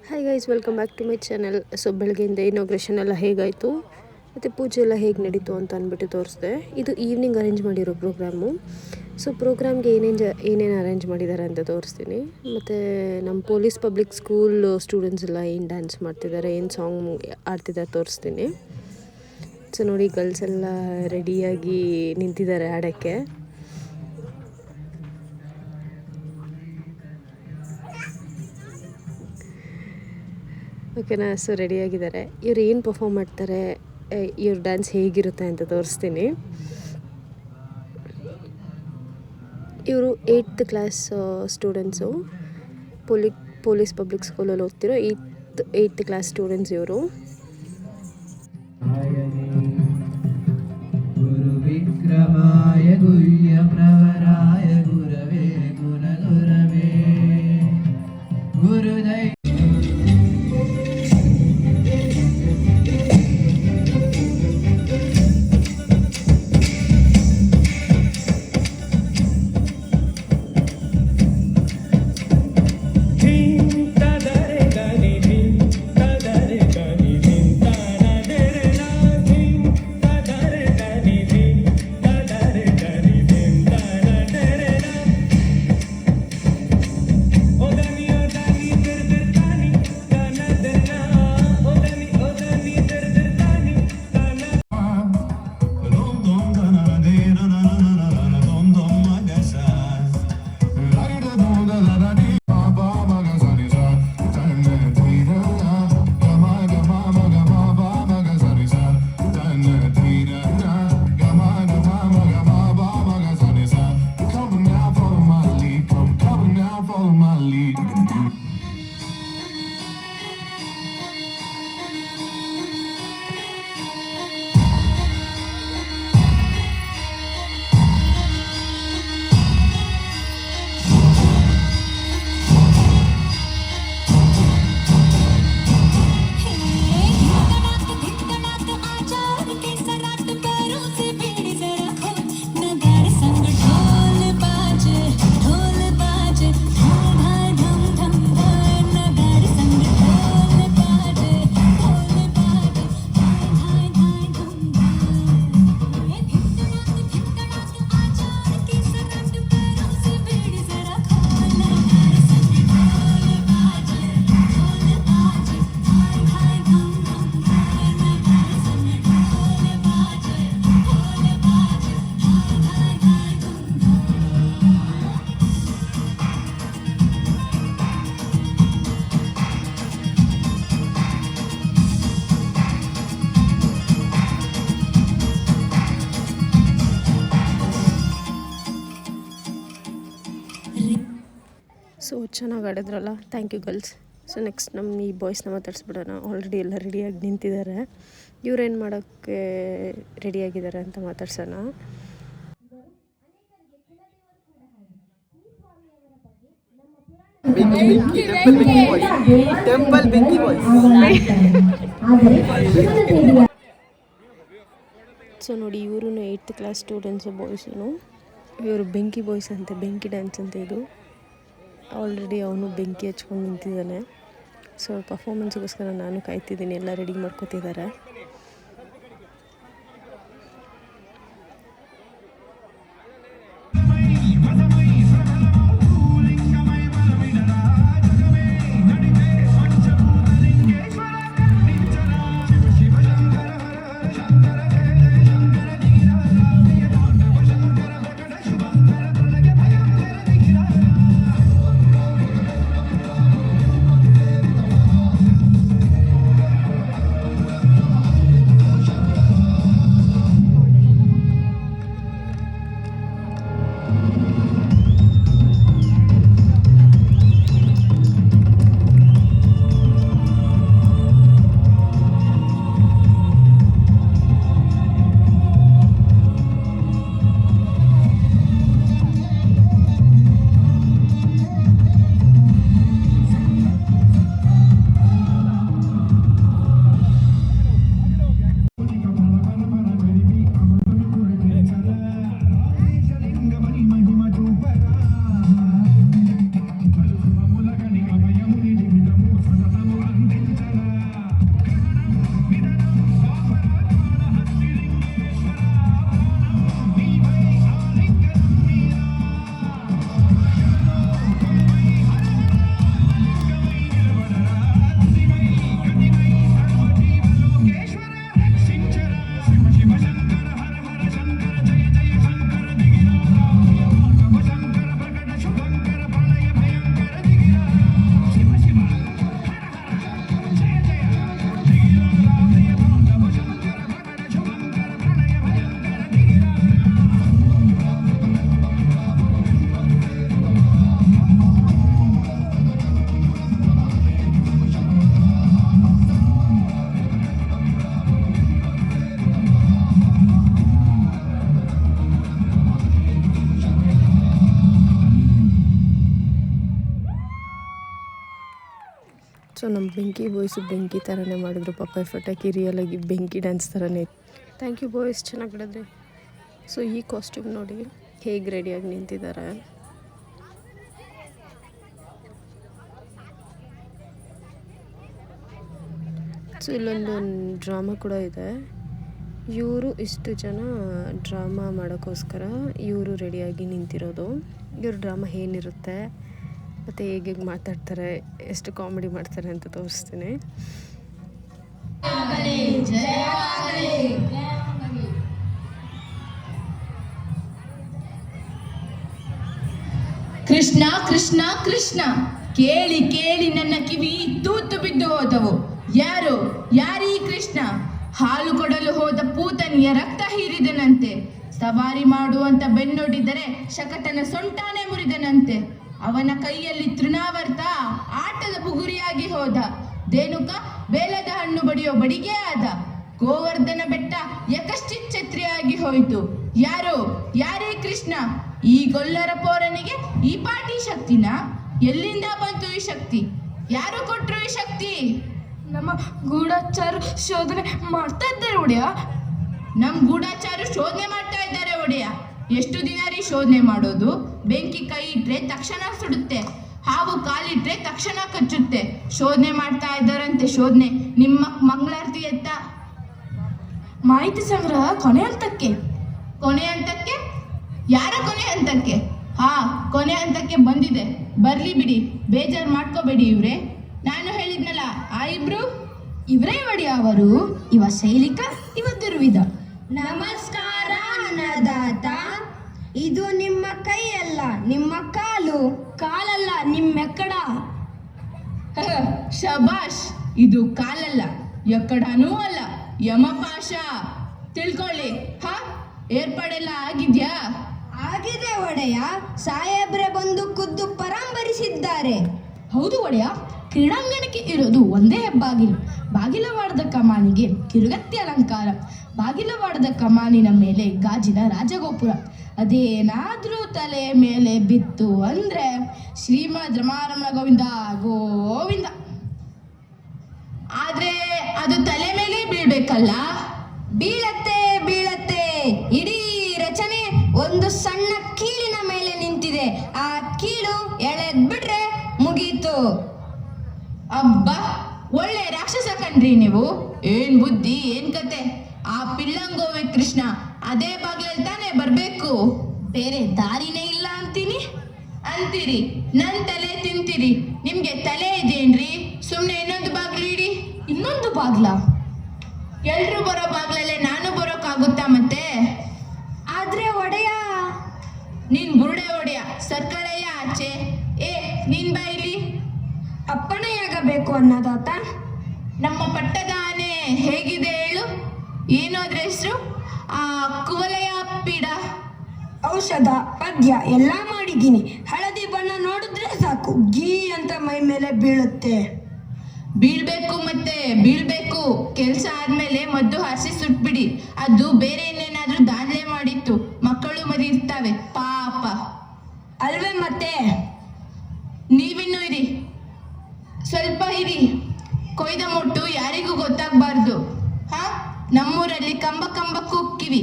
Hi guys, welcome back to my channel. So ಬೆಳಗ್ಗೆಯಿಂದ inauguration ಎಲ್ಲ ಹೇಗಾಯಿತು ಮತ್ತು ಪೂಜೆ ಎಲ್ಲ ಹೇಗೆ ನಡೀತು ಅಂತ ಅಂದ್ಬಿಟ್ಟು ತೋರಿಸಿದೆ. ಇದು ಈವ್ನಿಂಗ್ ಅರೇಂಜ್ ಮಾಡಿರೋ ಪ್ರೋಗ್ರಾಮು. ಸೊ ಪ್ರೋಗ್ರಾಮ್ಗೆ ಏನೇನು ಅರೇಂಜ್ ಮಾಡಿದ್ದಾರೆ ಅಂತ ತೋರಿಸ್ತೀನಿ. ಮತ್ತು ನಮ್ಮ ಪೊಲೀಸ್ ಪಬ್ಲಿಕ್ ಸ್ಕೂಲ್ ಸ್ಟೂಡೆಂಟ್ಸ್ ಎಲ್ಲ ಏನು ಡ್ಯಾನ್ಸ್ ಮಾಡ್ತಿದ್ದಾರೆ, ಏನು ಸಾಂಗ್ ಆಡ್ತಿದ್ದಾರೆ ತೋರಿಸ್ತೀನಿ. ಸೊ ನೋಡಿ, ಗರ್ಲ್ಸ್ ಎಲ್ಲ ರೆಡಿಯಾಗಿ ನಿಂತಿದ್ದಾರೆ ಆಡೋಕ್ಕೆ. ಓಕೆನಾ? ಸೊ ರೆಡಿಯಾಗಿದ್ದಾರೆ. ಇವ್ರು ಏನು ಪರ್ಫಾರ್ಮ್ ಮಾಡ್ತಾರೆ, ಇವ್ರ ಡ್ಯಾನ್ಸ್ ಹೇಗಿರುತ್ತೆ ಅಂತ ತೋರಿಸ್ತೀನಿ. ಇವರು 8th class students, police public ಸ್ಕೂಲಲ್ಲಿ ಓದ್ತಿರೋ 8th ಕ್ಲಾಸ್ ಸ್ಟೂಡೆಂಟ್ಸ್ ಇವರು. ಸೊ ಚೆನ್ನಾಗಿ ಆಡಿದ್ರಲ್ಲ, thank you girls. So next ನಮ್ಮ ಈ ಬಾಯ್ಸ್ನ ಮಾತಾಡ್ಸ್ಬಿಡೋಣ. ಆಲ್ರೆಡಿ ಎಲ್ಲ ರೆಡಿಯಾಗಿ ನಿಂತಿದ್ದಾರೆ. ಇವ್ರೇನು ಮಾಡೋಕ್ಕೆ ರೆಡಿಯಾಗಿದ್ದಾರೆ ಅಂತ ಮಾತಾಡ್ಸೋಣ. ಸೊ ನೋಡಿ, ಇವರು 8th ಕ್ಲಾಸ್ ಸ್ಟೂಡೆಂಟ್ಸು, ಬಾಯ್ಸು. ಇವರು ಬೆಂಕಿ ಬಾಯ್ಸ್ ಅಂತೆ, ಬೆಂಕಿ ಡ್ಯಾನ್ಸ್ ಅಂತ ಇದು. ಆಲ್ರೆಡಿ ಅವನು ಬೆಂಕಿ ಹಚ್ಕೊಂಡು ನಿಂತಿದ್ದಾನೆ. ಸೊ ಪರ್ಫಾರ್ಮೆನ್ಸ್ಗೋಸ್ಕರ ನಾನು ಕಾಯ್ತಿದ್ದೀನಿ. ಎಲ್ಲ ರೆಡಿ ಮಾಡ್ಕೋತಿದ್ದಾರೆ. ಸೊ ನಮ್ಮ ಬೆಂಕಿ ಬಾಯ್ಸು ಬೆಂಕಿ ಥರನೇ ಮಾಡಿದ್ರು ಪಾಪ ಪಟಾಕಿ ರಿಯಲಾಗಿ ಬೆಂಕಿ ಡ್ಯಾನ್ಸ್ ಥರನೇ. ಥ್ಯಾಂಕ್ ಯು ಬಾಯ್ಸ್, ಚೆನ್ನಾಗಿ ಬಿಡಿದ್ರಿ. ಸೊ ಈ ಕಾಸ್ಟ್ಯೂಮ್ ನೋಡಿ ಹೇಗೆ ರೆಡಿಯಾಗಿ ನಿಂತಿದ್ದಾರೆ. ಸೊ ಇಲ್ಲೊಂದು ಡ್ರಾಮಾ ಕೂಡ ಇದೆ. ಇವರು ಇಷ್ಟು ಜನ ಡ್ರಾಮಾ ಮಾಡೋಕ್ಕೋಸ್ಕರ ಇವರು ರೆಡಿಯಾಗಿ ನಿಂತಿರೋದು. ಇವ್ರ ಡ್ರಾಮಾ ಏನಿರುತ್ತೆ ಮತ್ತು ಹೇಗೆ ಮಾತಾಡ್ತಾರೆ, ಎಷ್ಟು ಕಾಮಿಡಿ ಮಾಡ್ತಾರೆ ಅಂತ ತೋರಿಸ್ತೀನಿ. ಕೃಷ್ಣ ಕೃಷ್ಣ ಕೃಷ್ಣ, ಕೇಳಿ ಕೇಳಿ ನನ್ನ ಕಿವಿ ತೂತು ಬಿದ್ದು ಹೋದವು. ಯಾರೀ ಕೃಷ್ಣ? ಹಾಲು ಕೊಡಲು ಹೋದ ಪೂತನಿಯ ರಕ್ತ ಹೀರಿದನಂತೆ. ಸವಾರಿ ಮಾಡುವಂತ ಬೆನ್ನೊಡ್ಡಿದರೆ ಶಕಟನ ಸೊಂಟಾನೆ ಮುರಿದನಂತೆ. ಅವನ ಕೈಯಲ್ಲಿ ತೃಣಾವರ್ತ ಆಟದ ಬುಗುರಿಯಾಗಿ ಹೋದ. ಧೇನುಕ ಬೇಲದ ಹಣ್ಣು ಬಡಿಯೋ ಬಡಿಗೆ ಆದ. ಗೋವರ್ಧನ ಬೆಟ್ಟ ಯಕಶ್ಚಿಚ್ಛತ್ರಿಯಾಗಿ ಹೋಯಿತು. ಯಾರೇ ಕೃಷ್ಣ? ಈ ಗೊಲ್ಲರ ಪೋರನಿಗೆ ಈ ಪಾಟಿ ಶಕ್ತಿನ? ಎಲ್ಲಿಂದ ಬಂತು ಈ ಶಕ್ತಿ? ಯಾರು ಕೊಟ್ರು ಈ ಶಕ್ತಿ? ನಮ್ಮ ಗೂಢಚಾರು ಶೋಧನೆ ಮಾಡ್ತಾ ಇದ್ದಾರೆ ಒಡೆಯ. ನಮ್ಮ ಗೂಢಚಾರು ಶೋಧನೆ ಮಾಡ್ತಾ ಇದ್ದಾರೆ ಒಡೆಯ. ಎಷ್ಟು ದಿನ ರೀ ಶೋಧನೆ ಮಾಡೋದು? ಬೆಂಕಿ ಕೈ ಇಟ್ರೆ ತಕ್ಷಣ ಸುಡುತ್ತೆ, ಹಾವು ಕಾಲಿಟ್ರೆ ತಕ್ಷಣ ಕಚ್ಚುತ್ತೆ. ಶೋಧನೆ ಮಾಡ್ತಾ ಇದ್ದಾರಂತೆ ಶೋಧನೆ. ನಿಮ್ಮ ಮಂಗಳಾರತಿ ಎತ್ತ? ಮಾಹಿತಿ ಸಂಗ್ರಹ ಕೊನೆ ಹಂತಕ್ಕೆ. ಕೊನೆ ಹಂತಕ್ಕೆ? ಯಾರ ಕೊನೆ ಹಂತಕ್ಕೆ? ಕೊನೆ ಹಂತಕ್ಕೆ ಬಂದಿದೆ, ಬರ್ಲಿ ಬಿಡಿ, ಬೇಜಾರು ಮಾಡ್ಕೋಬೇಡಿ ಇವ್ರೆ. ನಾನು ಹೇಳಿದ್ನಲ್ಲ ಆ ಇಬ್ರು ಇವರೇ ಒಡೆಯ. ಅವರು ಇವ ಶೈಲಿಕ, ಇವ ದುರ್ವಿಧ. ನಮಸ್ಕಾರ ಅನ್ನದಾತ. ಇದು ನಿಮ್ಮ ಕೈಯಲ್ಲ, ನಿಮ್ಮ ಕಾಲು. ಕಾಲಲ್ಲ, ನಿಮ್ಮೆಕ್ಕಡ. ಶಬಾಷ್, ಇದು ಕಾಲಲ್ಲ, ಎಕ್ಕಡನೂ ಅಲ್ಲ, ಯಮಪಾಶ. ತಿಳ್ಕೊಳ್ಳಿ. ಏರ್ಪಾಡೆಲ್ಲ ಆಗಿದ್ಯಾ? ಆಗಿದೆ ಒಡೆಯ. ಸಾಹೇಬ್ರೆ ಬಂದು ಖುದ್ದು ಪರಾಂಬರಿಸಿದ್ದಾರೆ. ಹೌದು ಒಡೆಯ. ಕ್ರೀಡಾಂಗಣಕ್ಕೆ ಇರೋದು ಒಂದೇ ಹೆಬ್ಬಾಗಿಲು. ಬಾಗಿಲವಾಡದ ಕಮಾನಿಗೆ ಕಿರುಗತ್ತಿ ಅಲಂಕಾರ. ಬಾಗಿಲವಾಡದ ಕಮಾನಿನ ಮೇಲೆ ಗಾಜಿನ ರಾಜಗೋಪುರ. ಅದೇನಾದ್ರೂ ತಲೆ ಮೇಲೆ ಬಿತ್ತು ಅಂದ್ರೆ ಶ್ರೀಮದ್ ರಮಾರಮಣ ಗೋವಿಂದ ಗೋವಿಂದ. ಆದ್ರೆ ಅದು ತಲೆ ಮೇಲೆ ಬೀಳ್ಬೇಕಲ್ಲ? ಬೀಳತ್ತೆ. ಇಡೀ ರಚನೆ ಒಂದು ಸಣ್ಣ ಕೀಲಿನ ಮೇಲೆ ನಿಂತಿದೆ. ಆ ಕೀಲು ಎಳೆದ್ ಬಿಟ್ರೆ ಮುಗೀತು. ಅಬ್ಬಾ, ಒಳ್ಳೆ ರಾಕ್ಷಸ ಕಣ್ರಿ ನೀವು. ಏನ್ ಬುದ್ಧಿ, ಏನ್ ಕತೆ? ಆ ಪಿಳ್ಳಂಗೋವಿ ಕೃಷ್ಣ ಅದೇ ಬಾಗಿಲಲ್ಲಿ ತಾನೇ ಬರ್ಬೇಕು. ಬೇರೆ ದಾರಿನೇ ಇಲ್ಲ ಅಂತೀರಿ, ನನ್ ತಲೆ ತಿಂತೀರಿ. ನಿಮ್ಗೆ ತಲೆ ಇದೆಯೇನ್ರಿ? ಸುಮ್ನೆ ಇನ್ನೊಂದು ಬಾಗ್ಲು ಇಡಿ. ಇನ್ನೊಂದು ಬಾಗ್ಲ? ಎಲ್ರು ಬರೋ ಬಾಗ್ಲಲ್ಲೇ ನಾನು ಬರೋಕ್ಕಾಗುತ್ತಾ ಮತ್ತೆ? ಆದ್ರೆ ಒಡೆಯ, ನೀನ್ ಬುರುಡೆ ಒಡೆಯ, ಸರ್ಕಾರಯ್ಯ ಆಚೆ. ನೀನ್ ಬಾಯಿಲಿ. ಅಪ್ಪಣೆಯಾಗಬೇಕು ಅನ್ನದಾತ. ನಮ್ಮ ಪಟ್ಟದ ಆನೆ ಹೇಗಿದೆ ಹೇಳು? ಏನೋದ್ರ ಹೆಸರು? ಕುವಲಯ ಪೀಡ. ಔಷಧ ಪದ್ಯ ಎಲ್ಲ ಮಾಡಿದ್ದೀನಿ. ಹಳದಿ ಬಣ್ಣ ನೋಡಿದ್ರೆ ಸಾಕು, ಗೀ ಅಂತ ಮೈ ಮೇಲೆ ಬೀಳುತ್ತೆ. ಬೀಳ್ಬೇಕು. ಕೆಲ್ಸ ಆದ್ಮೇಲೆ ಮದ್ದು ಹಾರಿಸಿ ಸುಟ್ಬಿಡಿ. ಅದು ಬೇರೆ ಇನ್ನೇನಾದ್ರೂ ದಾಂಧಲೆ ಮಾಡಿತ್ತು. ಮಕ್ಕಳು ಮರಿ ಇರ್ತಾವೆ ಪಾಪ. ಅಲ್ವೇ ಮತ್ತೆ? ನೀವಿನ್ನೂ ಇರಿ, ಸ್ವಲ್ಪ ಇರಿ. ಕೊಯ್ದ ಮುಟ್ಟು ಯಾರಿಗೂ ಗೊತ್ತಾಗ್ಬಾರ್ದು. ನಮ್ಮೂರಲ್ಲಿ ಕಂಬ ಕುಕ್ಕಿವಿ.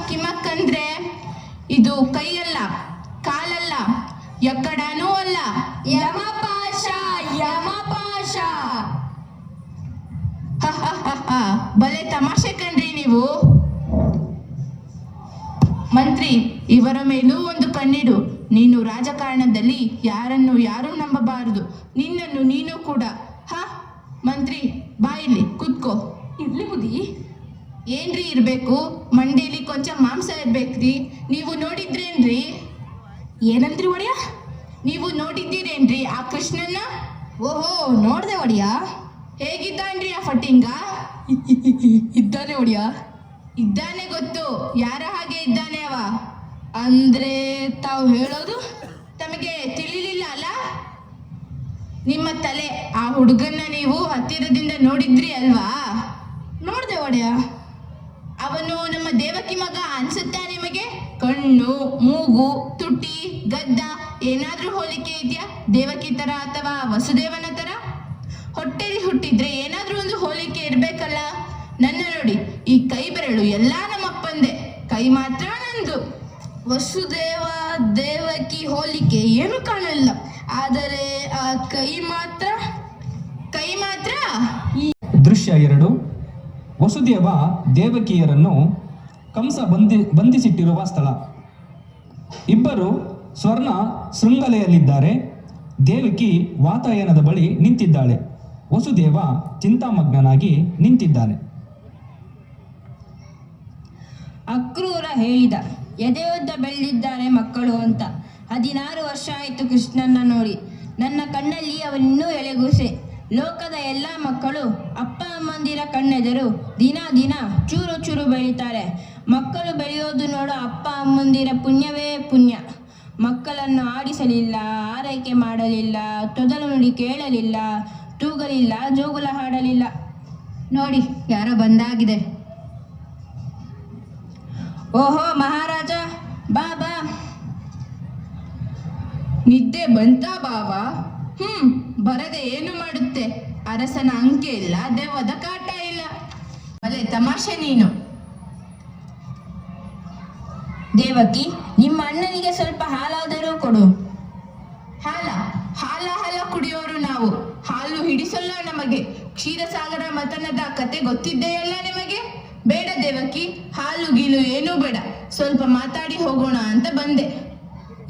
ಕಿಮಕ್ ಅಂದ್ರೆ ಇದು ಕೈಯಲ್ಲ, ಕಾಲಲ್ಲ, ಎಕ್ಕಡನೂ ಅಲ್ಲ, ಯಮಪಾಶ. ಬಲೆ ತಮಾಷೆ ಕಣ್ರಿ ನೀವು. ಮಂತ್ರಿ, ಇವರ ಮೇಲೂ ಒಂದು ಕಣ್ಣಿಡು. ನೀನು ರಾಜಕಾರಣದಲ್ಲಿ ಯಾರೂ ನಂಬಬಾರದು. ನಿನ್ನನ್ನು ನೀನು ಕೂಡ. ಮಂತ್ರಿ, ಬಾಯಿಲಿ ಕುತ್ಕೋ. ಇರ್ಲಿ ಬುದ್ಧಿ. ಏನ್ರಿ ಇರ್ಬೇಕು? ಮಂಡಿಲಿ ಕೊಂಚ ಮಾಂಸ ಇರ್ಬೇಕ್ರಿ. ನೀವು ನೋಡಿದ್ರೇನ್ರಿ? ಏನಂದ್ರಿ ಒಡೆಯ? ನೀವು ನೋಡಿದ್ದೀರೇನ್ರಿ ಆ ಕೃಷ್ಣನ್ನ? ಓಹೋ, ನೋಡ್ದೆ ಒಡೆಯ. ಹೇಗಿದ್ದಾನ್ರಿ ಆ ಫಟಿಂಗ? ಇದ್ದಾನೆ ಒಡೆಯ. ಇದ್ದಾನೆ ಗೊತ್ತು, ಯಾರ ಹಾಗೆ ಇದ್ದಾನೆ ಅವ? ಅಂದ್ರೆ ತಾವು ಹೇಳೋದು ತಮಗೆ ತಿಳಿಲಿಲ್ಲ ಅಲ್ಲ? ನಿಮ್ಮ ತಲೆ. ಆ ಹುಡುಗನ್ನ ನೀವು ಹತ್ತಿರದಿಂದ ನೋಡಿದ್ರಿ ಅಲ್ವಾ? ನೋಡ್ದೆ ಒಡೆಯ. ಅವನು ನಮ್ಮ ದೇವಕಿ ಮಗ ಅನ್ಸುತ್ತಾ ನಿಮಗೆ? ಕಣ್ಣು, ಮೂಗು, ತುಟಿ, ಗದ್ದ ಏನಾದ್ರೂ ಹೋಲಿಕೆ ಇದೆಯಾ? ದೇವಕಿ ತರ ಅಥವಾ ವಸುದೇವನ ತರ? ಹೊಟ್ಟೆ ಈ ಕೈ ಬೆರಳು ಎಲ್ಲ ನಮ್ಮಪ್ಪಂದೆ, ಕೈ ಮಾತ್ರ ನಂದು. ವಸುದೇವ ದೇವಕಿ ಹೋಲಿಕೆ ಏನು ಕಾಣಲ್ಲ, ಆದರೆ ಆ ಕೈ ಮಾತ್ರ ದೃಶ್ಯ 2. ವಸುದೇವ ದೇವಕಿಯರನ್ನು ಕಂಸ ಬಂಧಿಸಿಟ್ಟಿರುವ ಸ್ಥಳ. ಇಬ್ಬರು ಸ್ವರ್ಣ ಶೃಂಗಲೆಯಲ್ಲಿದ್ದಾರೆ. ದೇವಕಿ ವಾತಾಯನದ ಬಳಿ ನಿಂತಿದ್ದಾಳೆ. ವಸುದೇವ ಚಿಂತಾಮಗ್ನನಾಗಿ ನಿಂತಿದ್ದಾನೆ. ಅಕ್ರೂರ ಹೇಳಿದ, ಎದೆಯುದ್ದ ಬೆಳೆದಿದ್ದಾರೆ ಮಕ್ಕಳು ಅಂತ. 16 ವರ್ಷ ಆಯಿತು ಕೃಷ್ಣನ್ನ ನೋಡಿ. ನನ್ನ ಕಣ್ಣಲ್ಲಿ ಅವನಿನ್ನೂ ಎಳೆಗೂಸೆ. ಲೋಕದ ಎಲ್ಲ ಮಕ್ಕಳು ಅಪ್ಪ ಅಮ್ಮಂದಿರ ಕಣ್ಣೆದರು ದಿನ ದಿನ ಚೂರು ಚೂರು ಬೆಳೀತಾರೆ. ಮಕ್ಕಳು ಬೆಳೆಯೋದು ನೋಡೋ ಅಪ್ಪ ಅಮ್ಮಂದಿರ ಪುಣ್ಯವೇ ಪುಣ್ಯ. ಮಕ್ಕಳನ್ನು ಆಡಿಸಲಿಲ್ಲ, ಆರೈಕೆ ಮಾಡಲಿಲ್ಲ, ತೊದಲು ನುಡಿ ಕೇಳಲಿಲ್ಲ, ತೂಗಲಿಲ್ಲ, ಜೋಗುಲ ಹಾಡಲಿಲ್ಲ. ನೋಡಿ, ಯಾರೋ ಬಂದಾಗಿದೆ. ಓಹೋ ಮಹಾರಾಜ, ಬಾ ಬಾ. ನಿದ್ದೆ ಬಂತಾ ಬಾವಾ? ಬರದೆ ಏನು ಮಾಡುತ್ತೆ? ಅರಸನ ಅಂಕೆ ಇಲ್ಲ, ದೆವ್ವದ ಕಾಟ ಇಲ್ಲ. ಭಲೆ ತಮಾಷೆ ನೀನು. ದೇವಕಿ, ನಿಮ್ಮ ಅಣ್ಣನಿಗೆ ಸ್ವಲ್ಪ ಹಾಲಾದರೂ ಕೊಡು. ಹಾಲ ಕುಡಿಯೋರು ನಾವು. ಹಾಲು ಹಿಡಿಸಲ್ಲ ನಮಗೆ. ಕ್ಷೀರಸಾಗರ ಮತನದ ಕತೆ ಗೊತ್ತಿದೆಯಲ್ಲ ನಿಮಗೆ. ಬೇಡ ದೇವಕಿ, ಹಾಲು ಗೀಲು ಏನೂ ಬೇಡ. ಸ್ವಲ್ಪ ಮಾತಾಡಿ ಹೋಗೋಣ ಅಂತ ಬಂದೆ.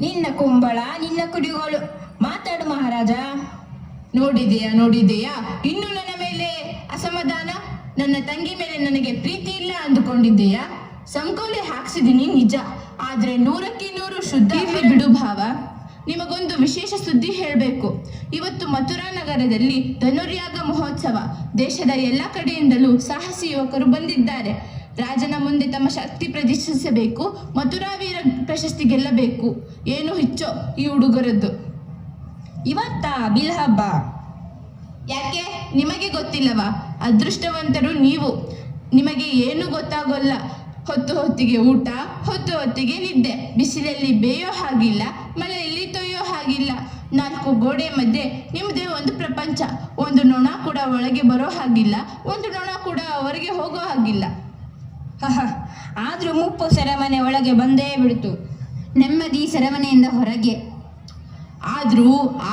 ನಿನ್ನ ಕುಂಬಳ, ನಿನ್ನ ಕುಡಿಗೋಳು. ಮಾತಾಡು ಮಹಾರಾಜ. ನೋಡಿದೆಯಾ ಇನ್ನು ನನ್ನ ಮೇಲೆ ಅಸಮಾಧಾನ? ನನ್ನ ತಂಗಿ ಮೇಲೆ ನನಗೆ ಪ್ರೀತಿ ಇಲ್ಲ ಅಂದುಕೊಂಡಿದ್ದೀಯಾ? ಸಂಕೋಲೆ ಹಾಕ್ಸಿದೀನಿ ನಿಜ, ಆದ್ರೆ 100ಕ್ಕೆ 100 ಶುದ್ಧ. ಬಿಡು ಭಾವ, ನಿಮಗೊಂದು ವಿಶೇಷ ಸುದ್ದಿ ಹೇಳಬೇಕು. ಇವತ್ತು ಮಥುರಾ ನಗರದಲ್ಲಿ ಧನುರ್ಯಾಗ ಮಹೋತ್ಸವ. ದೇಶದ ಎಲ್ಲ ಕಡೆಯಿಂದಲೂ ಸಾಹಸಿ ಯುವಕರು ಬಂದಿದ್ದಾರೆ. ರಾಜನ ಮುಂದೆ ತಮ್ಮ ಶಕ್ತಿ ಪ್ರದರ್ಶಿಸಬೇಕು, ಮಥುರಾ ವೀರ ಪ್ರಶಸ್ತಿ ಗೆಲ್ಲಬೇಕು. ಏನು ಹುಚ್ಚೋ ಈ ಹುಡುಗರದ್ದು. ಇವತ್ತ ಬಿಲ್ ಹಬ್ಬ. ಯಾಕೆ ನಿಮಗೆ ಗೊತ್ತಿಲ್ಲವಾ? ಅದೃಷ್ಟವಂತರು ನೀವು. ನಿಮಗೆ ಏನು ಗೊತ್ತಾಗೋಲ್ಲ. ಹೊತ್ತಿಗೆ ಊಟ, ಹೊತ್ತಿಗೆ ನಿದ್ದೆ. ಬಿಸಿಲಲ್ಲಿ ಬೇಯೋ ಹಾಗಿಲ್ಲ, ಮಳೆಯಲ್ಲಿ ತೊಯ್ಯೋ ಹಾಗಿಲ್ಲ. 4 ಗೋಡೆ ಮಧ್ಯೆ ನಿಮ್ಮದೇ ಒಂದು ಪ್ರಪಂಚ. ಒಂದು ನೊಣ ಕೂಡ ಒಳಗೆ ಬರೋ ಹಾಗಿಲ್ಲ, ಒಂದು ನೊಣ ಕೂಡ ಹೊರಗೆ ಹೋಗೋ ಹಾಗಿಲ್ಲ. ಆದ್ರೂ ಮುಪ್ಪು ಸೆರೆಮನೆ ಒಳಗೆ ಬಂದೇ ಬಿಡ್ತು. ನೆಮ್ಮದಿ ಸೆರೆಮನೆಯಿಂದ ಹೊರಗೆ.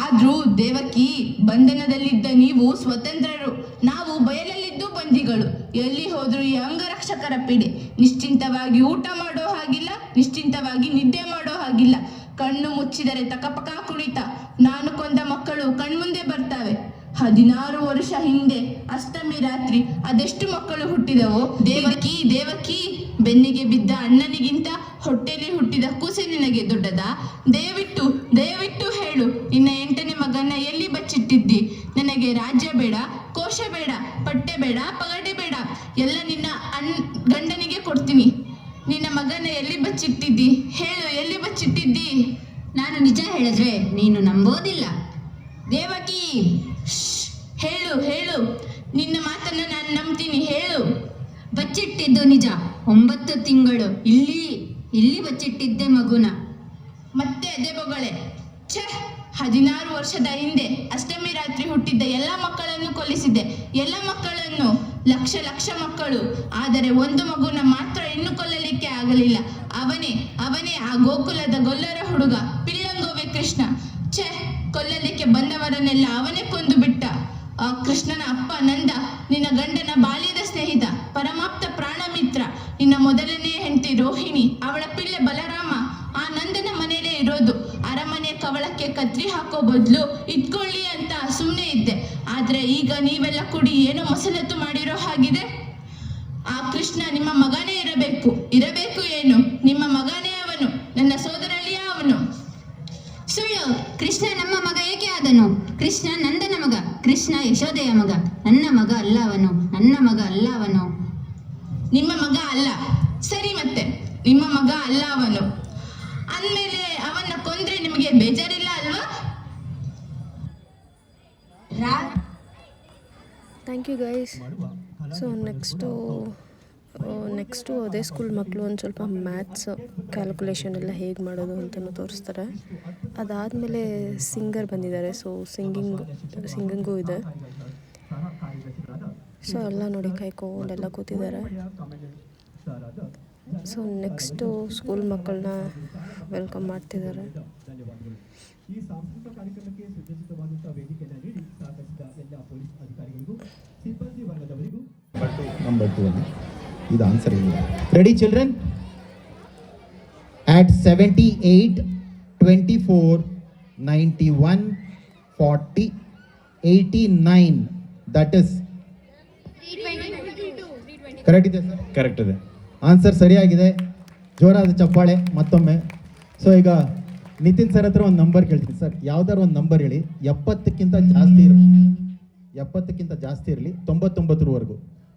ಆದ್ರೂ ದೇವಕಿ, ಬಂಧನದಲ್ಲಿದ್ದ ನೀವು ಸ್ವತಂತ್ರರು, ನಾವು ಬಯಲಲ್ಲಿದ್ದು ಬಂದಿಗಳು. ಎಲ್ಲಿ ಹೋದ್ರೂ ಈ ಅಂಗರಕ್ಷಕರ ಪಿಡೆ. ನಿಶ್ಚಿಂತವಾಗಿ ಊಟ ಮಾಡೋ ಹಾಗಿಲ್ಲ, ನಿಶ್ಚಿಂತವಾಗಿ ನಿದ್ದೆ ಮಾಡೋ ಹಾಗಿಲ್ಲ. ಕಣ್ಣು ಮುಚ್ಚಿದರೆ ತಕಪಕ ಕುಣಿತ. ನಾನು ಕೊಂದ ಮಕ್ಕಳು ಕಣ್ಮುಂದೆ ಬರ್ತಾವೆ. 16 ವರ್ಷ ಹಿಂದೆ ಅಷ್ಟಮಿ ರಾತ್ರಿ ಅದೆಷ್ಟು ಮಕ್ಕಳು ಹುಟ್ಟಿದವೋ. ದೇವಕಿ, ಬೆನ್ನಿಗೆ ಬಿದ್ದ ಅಣ್ಣನಿಗಿಂತ ಹೊಟ್ಟೆಲಿ ಹುಟ್ಟಿದ ಕೂಸೆ ನಿನಗೆ ದೊಡ್ಡದಾ? ದಯವಿಟ್ಟು ಹೇಳು, ನಿನ್ನ 8ನೇ ಮಗನ ಎಲ್ಲಿ ಬಚ್ಚಿಟ್ಟಿದ್ದಿ? ನನಗೆ ರಾಜ್ಯ ಬೇಡ, ಕೋಶ ಬೇಡ, ಪಟ್ಟೆ ಬೇಡ, ಪಗಡೆ ಬೇಡ, ಎಲ್ಲ ನಿನ್ನ ಗಂಡನಿಗೆ ಕೊಡ್ತೀನಿ. ನಿನ್ನ ಮಗನ ಎಲ್ಲಿ ಬಚ್ಚಿಟ್ಟಿದ್ದಿ? ಹೇಳು, ಎಲ್ಲಿ ಬಚ್ಚಿಟ್ಟಿದ್ದಿ? ನಾನು ನಿಜ ಹೇಳಿದ್ರೆ ನೀನು ನಂಬೋದಿಲ್ಲ. ದೇವಕಿ, ಹೇಳು, ನಿನ್ನ ಮಾತನ್ನು ನಾನು ನಂಬ್ತೀನಿ. ಹೇಳು. ಬಚ್ಚಿಟ್ಟಿದ್ದು ನಿಜ. 9 ತಿಂಗಳು ಇಲ್ಲಿ ಬಚ್ಚಿಟ್ಟಿದ್ದೆ ಮಗುನ. ಮತ್ತೆ ಅದೇ ಬೊಗಳೆ. 16 ವರ್ಷದ ಹಿಂದೆ ಅಷ್ಟಮಿ ರಾತ್ರಿ ಹುಟ್ಟಿದ್ದ ಎಲ್ಲ ಮಕ್ಕಳನ್ನು ಕೊಲ್ಲಿಸಿದ್ದೆ. ಎಲ್ಲ ಮಕ್ಕಳನ್ನು, ಲಕ್ಷ ಮಕ್ಕಳು. ಆದರೆ ಒಂದು ಮಗುನ ಮಾತ್ರ ಇನ್ನೂ ಕೊಲ್ಲಲಿಕ್ಕೆ ಆಗಲಿಲ್ಲ. ಅವನೇ ಆ ಗೋಕುಲದ ಗೊಲ್ಲರ ಹುಡುಗ, ಪಿಳ್ಳಂಗೋವೆ ಕೃಷ್ಣ. ಕೊಲ್ಲಲಿಕ್ಕೆ ಬಂದವರನ್ನೆಲ್ಲ ಅವನೇ ಕೊಂದು ಬಿಟ್ಟ. ಆ ಕೃಷ್ಣನ ಅಪ್ಪ ನಂದ, ನಿನ್ನ ಗಂಡನ ಬಾಲ್ಯದ ಸ್ನೇಹಿತ, ಪರಮಾಪ್ತ ಪ್ರಾಣ ಮಿತ್ರ. ನಿನ್ನ ಮೊದಲನೇ ಹೆಂಡತಿ ರೋಹಿಣಿ, ಅವಳ ಪಿಳ್ಳೆ ಬಲರಾಮ ಆ ನಂದನ ಮನೆಯಲ್ಲೇ ಇರೋದು. ಅರಮನೆ ಕವಳಕ್ಕೆ ಕತ್ರಿ ಹಾಕೋ ಬದಲು ಇಟ್ಕೊಳ್ಳಿ ಅಂತ ಸುಮ್ಮನೆ ಇದ್ದೆ. ಆದ್ರೆ ಈಗ ನೀವೆಲ್ಲ ಕೂಡಿ ಏನೋ ಮಸಲತ್ತು ಮಾಡಿರೋ ಹಾಗಿದೆ. ಆ ಕೃಷ್ಣ ನಿಮ್ಮ ಮಗನೇ ಇರಬೇಕು ಏನು? ನಿಮ್ಮ ಮಗನೇ ಅವನು, ನನ್ನ ಸೋದರಳಿಯ ಅವನು. ಸುಳ್ಳು. ಕೃಷ್ಣ ನಮ್ಮ ಮಗ ಏಕೆ ಆದನು? ಕೃಷ್ಣ ನಂದನ ಮಗ, ಕೃಷ್ಣ ಯಶೋದೆಯ ಮಗ. ನನ್ನ ಮಗ ಅಲ್ಲ ಅವನು. ನಿಮ್ಮ ಮಗ ಅಲ್ಲ. ಸರಿ, ಮತ್ತೆ ನಿಮ್ಮ ಮಗ ಅಲ್ಲ ಅವನು ಅಂದಮೇಲೆ ಅವನ್ನ ಕೊಂದ್ರೆ ನಿಮಗೆ ಬೇಜಾರಿಲ್ಲ ಅಲ್ವಾ? Thank you guys. So next ಅದೇ ಸ್ಕೂಲ್ ಮಕ್ಕಳು ಒಂದು ಸ್ವಲ್ಪ ಮ್ಯಾಥ್ಸ್ ಕ್ಯಾಲ್ಕುಲೇಷನ್ ಎಲ್ಲ ಹೇಗೆ ಮಾಡೋದು ಅಂತಲೂ ತೋರಿಸ್ತಾರೆ. ಅದಾದಮೇಲೆ ಸಿಂಗರ್ ಬಂದಿದ್ದಾರೆ. ಸೊ ಸಿಂಗಿಂಗೂ ಇದೆ. ಸೊ ಎಲ್ಲ ನೋಡಿ ಕಾಯ್ಕೊಂಡೆಲ್ಲ ಕೂತಿದ್ದಾರೆ. ಸೊ ನೆಕ್ಸ್ಟು ಸ್ಕೂಲ್ ಮಕ್ಕಳನ್ನ ವೆಲ್ಕಮ್ ಮಾಡ್ತಿದ್ದಾರೆ. ಈ ಸಾಂಸ್ಕೃತಿಕ ಕಾರ್ಯಕ್ರಮಕ್ಕೆ ಸುಸಜ್ಜಿತವಾದಂತಹ ವೇದಿಕೆಯನ್ನು ನೀಡಿ ಸಹಕರಿಸಿದ ಎಲ್ಲ ಪೊಲೀಸ್ ಅಧಿಕಾರಿಗಳಿಗೂ ಸಿಬ್ಬಂದಿ ವರ್ಗದವರಿಗೂ ನಂಬರ್ 2 ಅಲ್ಲಿ ಇದು ಆನ್ಸರ್ ಇಲ್ಲ. Ready children? at 78, 24, 91, 40, 89, that is correct ಇದೆ ಸರ್? ಕರೆಕ್ಟ್ ಇದೆ. ಆನ್ಸರ್ ಸರಿಯಾಗಿದೆ. ಜೋರಾದ ಚಪ್ಪಾಳೆ ಮತ್ತೊಮ್ಮೆ. ಸೊ ಈಗ ನಿತಿನ್ ಸರ್ ಹತ್ರ ಒಂದು ನಂಬರ್ ಕೇಳ್ತೀನಿ ಸರ್. ಯಾವ್ದಾರು ಒಂದು ನಂಬರ್ ಹೇಳಿ, 70ಕ್ಕಿಂತ ಜಾಸ್ತಿ ಇರಲಿ, 70ಕ್ಕಿಂತ ಜಾಸ್ತಿ ಇರಲಿ, 99ರವರೆಗೂ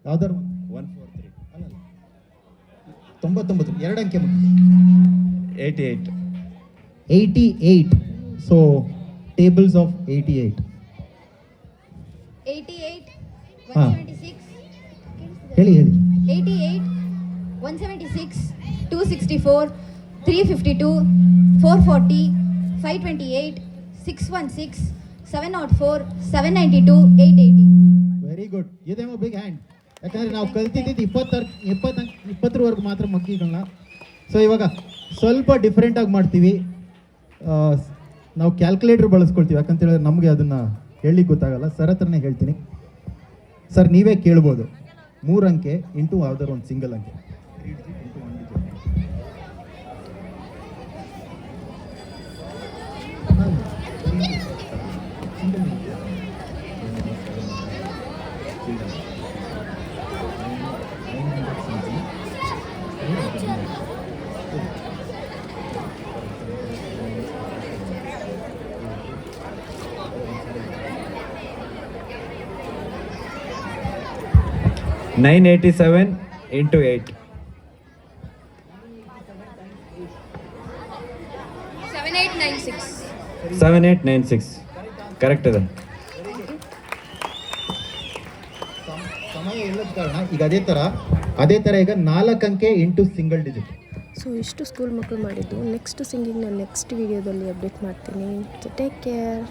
ಯಾವ್ದಾರು 143 ಅಲ್ಲ 99 ಎರಡು ಅಂಕೆ ಮುಖ್ಯ. 88. So tables of 88. 176 ಹೇಳಿ 88 176 264 352 440 528 616 704 792 880. Very good. ಇದೇಮೋ ಬಿಗ್ ಹ್ಯಾಂಡ್. ಯಾಕಂದ್ರೆ ನಾವು ಕಲ್ತಿದ್ದು 20ರವರೆಗೂ ಮಾತ್ರ ಮಕ್ಕಳನ್ನ. ಸೊ ಇವಾಗ ಸ್ವಲ್ಪ ಡಿಫ್ರೆಂಟಾಗಿ ಮಾಡ್ತೀವಿ. ನಾವು ಕ್ಯಾಲ್ಕುಲೇಟರ್ ಬಳಸ್ಕೊಳ್ತೀವಿ. ಯಾಕಂತ ಹೇಳಿದ್ರೆ ನಮಗೆ ಅದನ್ನು ಹೇಳಲಿಕ್ಕೆ ಗೊತ್ತಾಗಲ್ಲ. ಸರ್ ಹತ್ರನೇ ಹೇಳ್ತೀನಿ. ಸರ್ ನೀವೇ ಕೇಳ್ಬೋದು. 3 ಅಂಕೆ ಇಂಟು ಯಾವ್ದಾರು ಒಂದು ಸಿಂಗಲ್ ಅಂಕೆ. $987 into 8. 7896. ಕರೆಕ್ಟ್ ಇದೆ. ಸಮಯ ಇಲ್ಲದ ಕಾರಣ ಈಗ ಅದೇ ಥರ ಈಗ 4 ಅಂಕೆ ಇಂಟು ಸಿಂಗಲ್ ಡಿಜಿಟ್. ಸೊ ಇಷ್ಟು ಸ್ಕೂಲ್ ಮಕ್ಕಳು ಮಾಡಿದ್ದು. ನೆಕ್ಸ್ಟ್ ಸಿಂಗಿಂಗ್ ನಾನು ನೆಕ್ಸ್ಟ್ ವೀಡಿಯೋದಲ್ಲಿ ಅಪ್ಡೇಟ್ ಮಾಡ್ತೀನಿ. Take care.